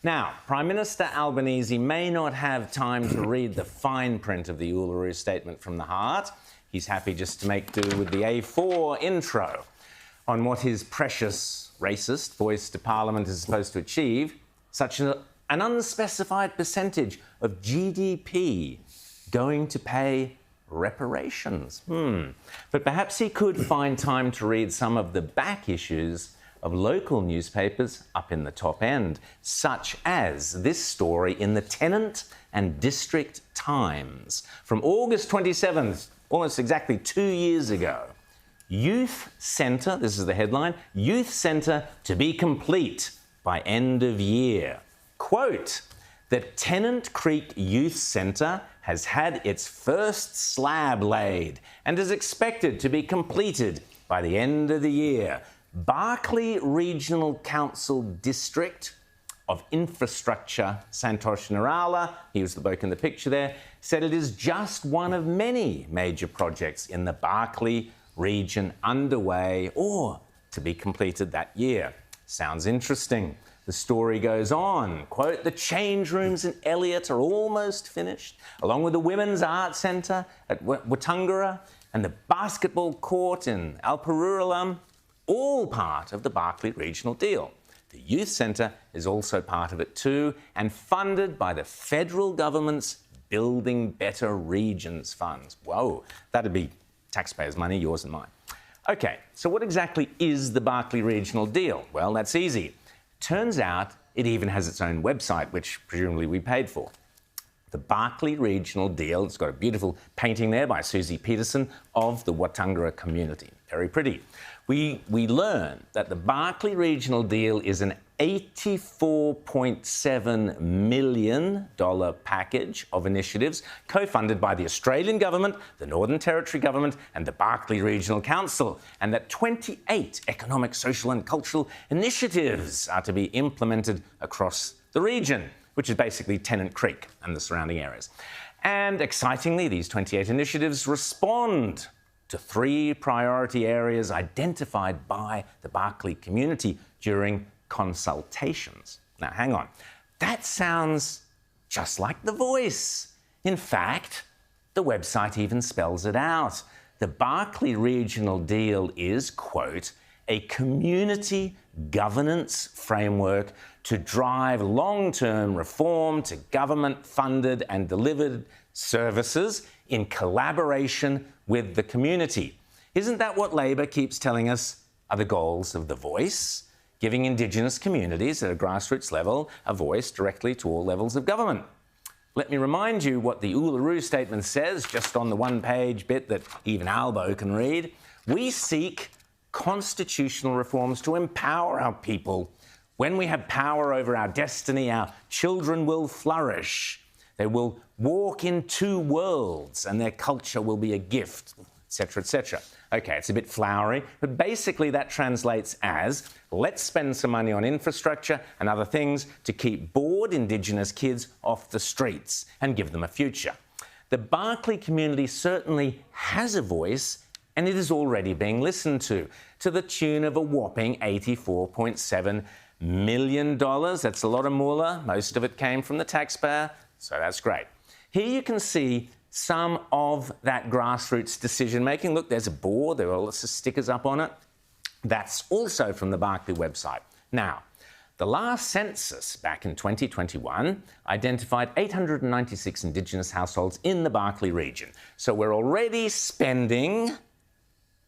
Now, Prime Minister Albanese may not have time to read the fine print of the Uluru Statement from the heart. He's happy just to make do with the A4 intro on what his precious racist voice to Parliament is supposed to achieve, such an unspecified percentage of GDP going to pay reparations. But perhaps he could find time to read some of the back issues of local newspapers up in the top end, such as this story in the Tenant and District Times from August 27th, almost exactly 2 years ago. Youth Centre, this is the headline, Youth Centre to be complete by end of year. Quote, the Tennant Creek Youth Centre has had its first slab laid and is expected to be completed by the end of the year. Barkly Regional Council District of Infrastructure, Santosh Nirala, he was the bloke in the picture there, said it is just one of many major projects in the Barkly region underway or to be completed that year. Sounds interesting. The story goes on, quote, the change rooms in Elliot are almost finished, along with the Women's Art Centre at Watungara and the basketball court in Alparurulam, all part of the Barkly Regional Deal. The Youth Centre is also part of it too and funded by the federal government's Building Better Regions funds. Whoa, that'd be taxpayers' money, yours and mine. Okay, so what exactly is the Barkly Regional Deal? Well, that's easy. Turns out it even has its own website, which presumably we paid for. The Barkly Regional Deal, it's got a beautiful painting there by Susie Peterson of the Watungara community. Very pretty. We learn that the Barkly Regional Deal is an $84.7 million package of initiatives co-funded by the Australian Government, the Northern Territory Government and the Barkly Regional Council, and that 28 economic, social and cultural initiatives are to be implemented across the region, which is basically Tennant Creek and the surrounding areas. And excitingly, these 28 initiatives respond to 3 priority areas identified by the Barkly community during consultations. Now, hang on. That sounds just like The Voice. In fact, the website even spells it out. The Barkly Regional Deal is, quote, a community governance framework to drive long-term reform to government-funded and delivered services in collaboration with the community. Isn't that what Labor keeps telling us are the goals of The Voice? Giving Indigenous communities at a grassroots level a voice directly to all levels of government. Let me remind you what the Uluru Statement says, just on the one-page bit that even Albo can read. We seek constitutional reforms to empower our people. When we have power over our destiny, our children will flourish. They will walk in 2 worlds and their culture will be a gift, etc., etc. Okay, it's a bit flowery, but basically that translates as, let's spend some money on infrastructure and other things to keep bored Indigenous kids off the streets and give them a future. The Barkly community certainly has a voice, and it is already being listened to the tune of a whopping $84.7 million. That's a lot of moolah. Most of it came from the taxpayer, so that's great. Here you can see some of that grassroots decision-making. Look, there's a board, there are lots of stickers up on it. That's also from the Barkly website. Now, the last census back in 2021 identified 896 Indigenous households in the Barkly region. So we're already spending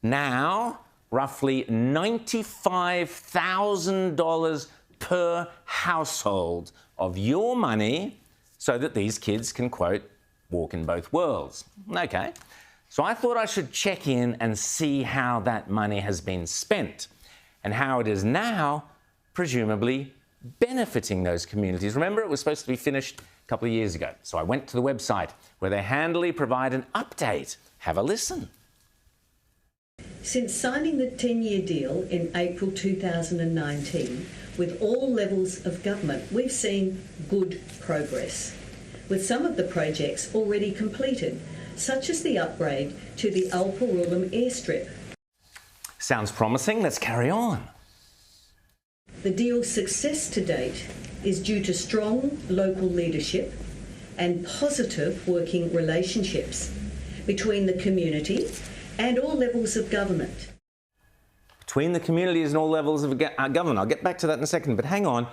now roughly $95,000 per household of your money so that these kids can, quote, walk in both worlds. Okay, so I thought I should check in and see how that money has been spent and how it is now presumably benefiting those communities. Remember, it was supposed to be finished a couple of years ago. So I went to the website where they handily provide an update. Have a listen. Since signing the 10-year deal in April 2019 with all levels of government, we've seen good progress, with some of the projects already completed, such as the upgrade to the Alparurulam airstrip. Sounds promising. Let's carry on. The deal's success to date is due to strong local leadership and positive working relationships between the community and all levels of government. Between the communities and all levels of government. I'll get back to that in a second, but hang on.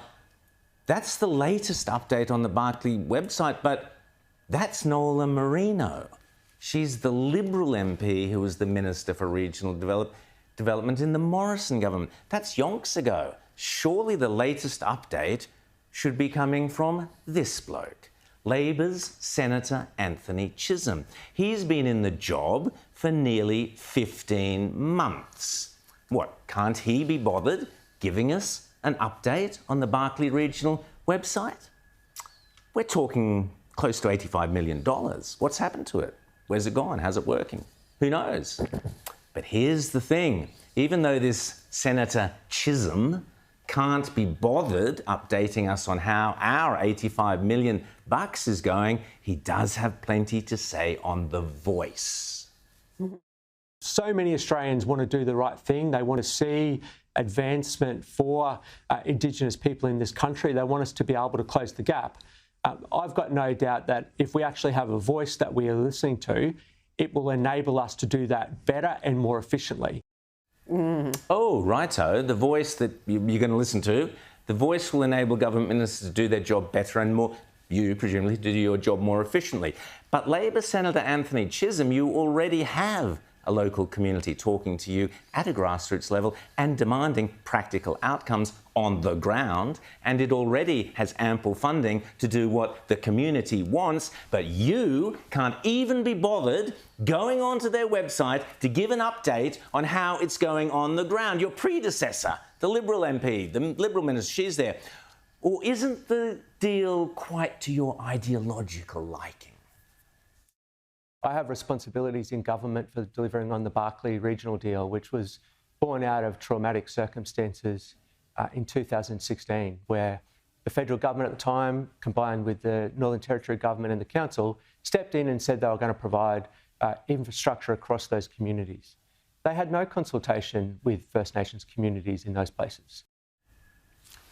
That's the latest update on the Barclay website, but that's Nola Marino. She's the Liberal MP who was the Minister for Regional Development in the Morrison government. That's yonks ago. Surely the latest update should be coming from this bloke, Labor's Senator Anthony Chisholm. He's been in the job for nearly 15 months. What, can't he be bothered giving us an update on the Barclay Regional website? We're talking close to $85 million. What's happened to it? Where's it gone? How's it working? Who knows? But here's the thing. Even though this Senator Chisholm can't be bothered updating us on how our $85 million is going, he does have plenty to say on The Voice. So many Australians want to do the right thing. They want to see advancement for Indigenous people in this country. They want us to be able to close the gap. I've got no doubt that if we actually have a voice that we are listening to, it will enable us to do that better and more efficiently. Oh, righto. The voice that you're going to listen to, the voice will enable government ministers to do their job better and more, you presumably, to do your job more efficiently. But Labor Senator Anthony Chisholm, you already have a local community talking to you at a grassroots level and demanding practical outcomes on the ground, and it already has ample funding to do what the community wants, but you can't even be bothered going onto their website to give an update on how it's going on the ground. Your predecessor, the Liberal MP, the Liberal Minister, she's there. Or isn't the deal quite to your ideological liking? I have responsibilities in government for delivering on the Barclay regional deal, which was born out of traumatic circumstances in 2016, where the federal government at the time, combined with the Northern Territory government and the council, stepped in and said they were going to provide infrastructure across those communities. They had no consultation with First Nations communities in those places.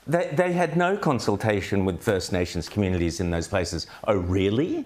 They had no consultation with First Nations communities in those places. Oh, really?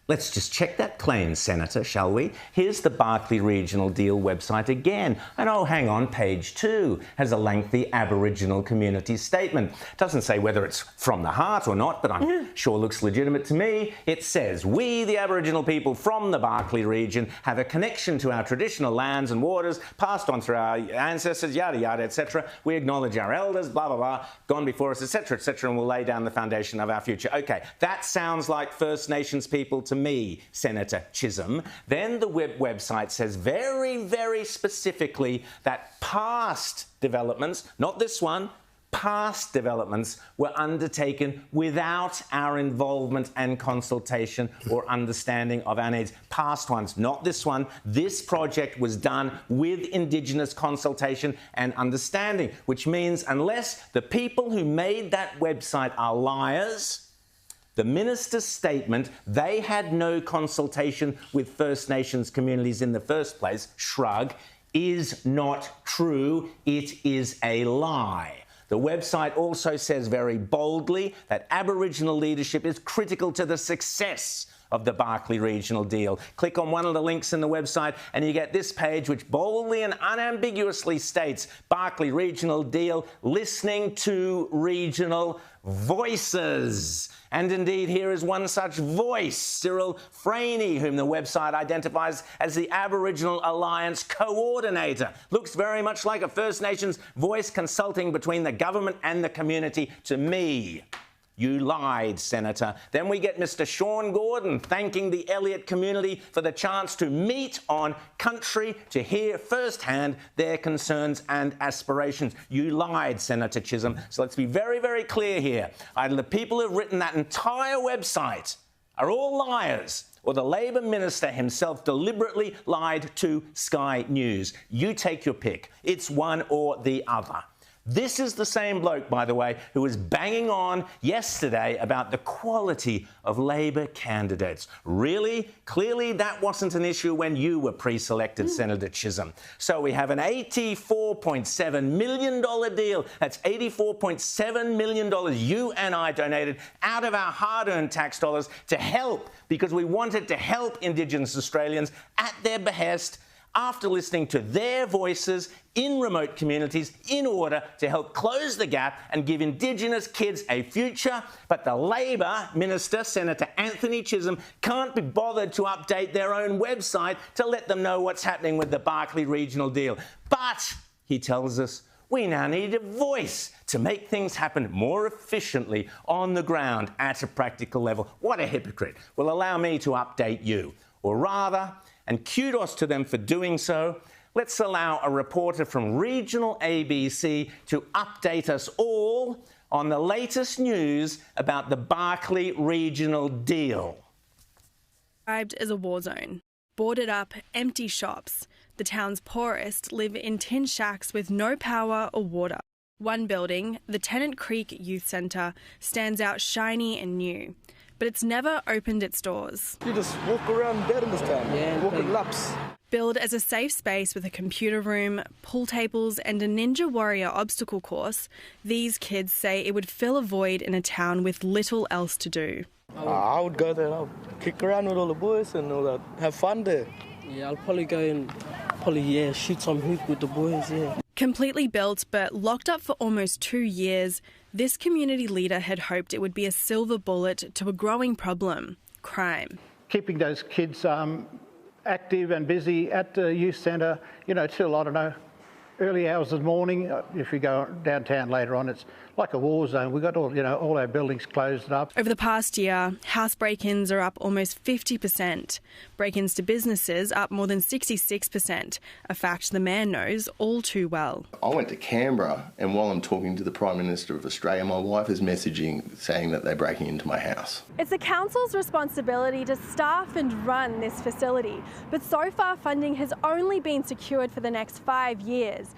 Let's just check that claim, Senator, shall we? Here's the Barclay Regional Deal website again. And oh, hang on, page 2 has a lengthy Aboriginal community statement. Doesn't say whether it's from the heart or not, but I'm sure looks legitimate to me. It says, we, the Aboriginal people from the Barclay region, have a connection to our traditional lands and waters passed on through our ancestors, yada, yada, etc. We acknowledge our elders, blah, blah, blah, gone before us, etc., etc., and we'll lay down the foundation of our future. OK, that sounds like First Nations people to me, Senator Chisholm. Then the website says very, very specifically that past developments, not this one, past developments were undertaken without our involvement and consultation or understanding of our needs. Past ones, not this one. This project was done with Indigenous consultation and understanding, which means unless the people who made that website are liars, the minister's statement, they had no consultation with First Nations communities in the first place, shrug, is not true. It is a lie. The website also says very boldly that Aboriginal leadership is critical to the success of the Barclay Regional Deal. Click on one of the links in the website and you get this page which boldly and unambiguously states Barclay Regional Deal, listening to regional voices. And indeed, here is one such voice, Cyril Franey, whom the website identifies as the Aboriginal Alliance Coordinator. Looks very much like a First Nations voice consulting between the government and the community to me. You lied, Senator. Then we get Mr. Sean Gordon thanking the Elliott community for the chance to meet on country to hear firsthand their concerns and aspirations. You lied, Senator Chisholm. So let's be very, very clear here. Either the people who've written that entire website are all liars, or the Labor minister himself deliberately lied to Sky News. You take your pick. It's one or the other. This is the same bloke, by the way, who was banging on yesterday about the quality of Labor candidates. Really? Clearly that wasn't an issue when you were pre-selected, Senator Chisholm. So we have an $84.7 million deal. That's $84.7 million you and I donated out of our hard-earned tax dollars to help, because we wanted to help Indigenous Australians at their behest, after listening to their voices in remote communities in order to help close the gap and give Indigenous kids a future. But the Labor Minister, Senator Anthony Chisholm, can't be bothered to update their own website to let them know what's happening with the Barkly regional deal. But, he tells us, we now need a voice to make things happen more efficiently on the ground at a practical level. What a hypocrite. Well, allow me to update you. Or rather, and kudos to them for doing so, let's allow a reporter from regional ABC to update us all on the latest news about the Barkly regional deal. Described as a war zone. Boarded up, empty shops. The town's poorest live in tin shacks with no power or water. One building, the Tennant Creek Youth Centre, stands out shiny and new, but it's never opened its doors. You just walk around dead in this town, walk in laps. Billed as a safe space with a computer room, pool tables and a Ninja Warrior obstacle course, these kids say it would fill a void in a town with little else to do. I would go there, I'll kick around with all the boys and all that, have fun there. Yeah, I'll probably go and shoot some hoop with the boys, yeah. Completely built but locked up for almost 2 years, this community leader had hoped it would be a silver bullet to a growing problem, crime. Keeping those kids active and busy at the youth centre, till, I don't know, early hours of the morning. If you go downtown later on, it's like a war zone. We've got all our buildings closed up. Over the past year, house break-ins are up almost 50%. Break-ins to businesses up more than 66%, a fact the man knows all too well. I went to Canberra, and while I'm talking to the Prime Minister of Australia, my wife is messaging saying that they're breaking into my house. It's the council's responsibility to staff and run this facility, but so far funding has only been secured for the next 5 years.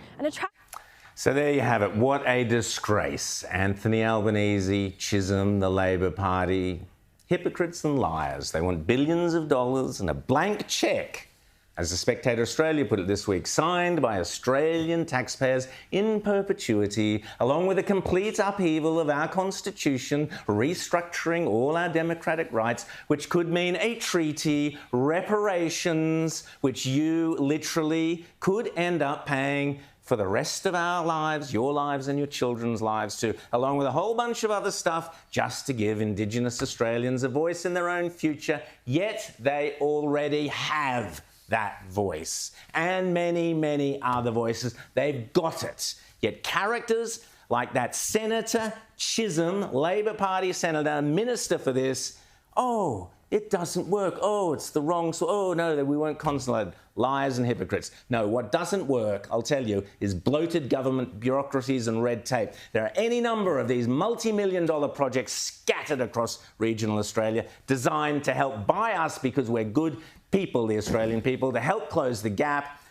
So there you have it. What a disgrace. Anthony Albanese, Chisholm, the Labor Party, hypocrites and liars. They want billions of dollars and a blank cheque, as the Spectator Australia put it this week, signed by Australian taxpayers in perpetuity, along with a complete upheaval of our constitution, restructuring all our democratic rights, which could mean a treaty, reparations, which you literally could end up paying for the rest of our lives, your lives and your children's lives too, along with a whole bunch of other stuff, just to give Indigenous Australians a voice in their own future. Yet they already have that voice, and many, many other voices. They've got it. Yet characters like that Senator Chisholm, Labor Party Senator, Minister for this, oh, it doesn't work. Oh, it's the wrong sort. Oh, no, we won't consolidate. Liars and hypocrites. No, what doesn't work, I'll tell you, is bloated government bureaucracies and red tape. There are any number of these multi-million-dollar projects scattered across regional Australia, designed to help by us because we're good people, the Australian people, to help close the gap.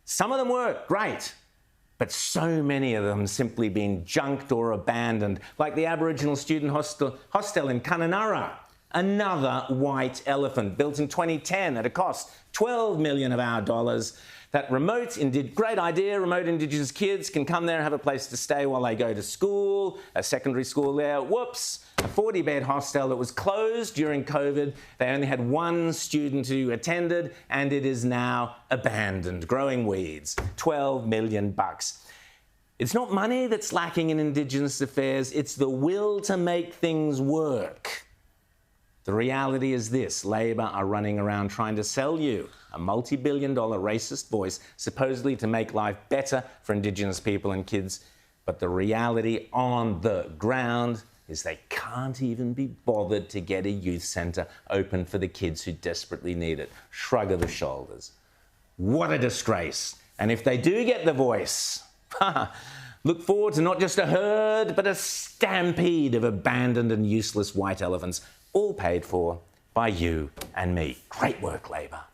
Some of them work, great. But so many of them simply been junked or abandoned, like the Aboriginal student hostel in Kununurra. Another white elephant built in 2010 at a cost $12 million of our dollars. That great idea, remote Indigenous kids can come there and have a place to stay while they go to school, a secondary school there. Whoops, a 40-bed hostel that was closed during COVID. They only had one student who attended, and it is now abandoned, growing weeds. $12 million. It's not money that's lacking in Indigenous affairs, it's the will to make things work. The reality is this: Labor are running around trying to sell you a multi-billion-dollar racist voice, supposedly to make life better for Indigenous people and kids. But the reality on the ground is they can't even be bothered to get a youth centre open for the kids who desperately need it. Shrug of the shoulders. What a disgrace. And if they do get the voice, look forward to not just a herd, but a stampede of abandoned and useless white elephants, all paid for by you and me. Great work, Labor.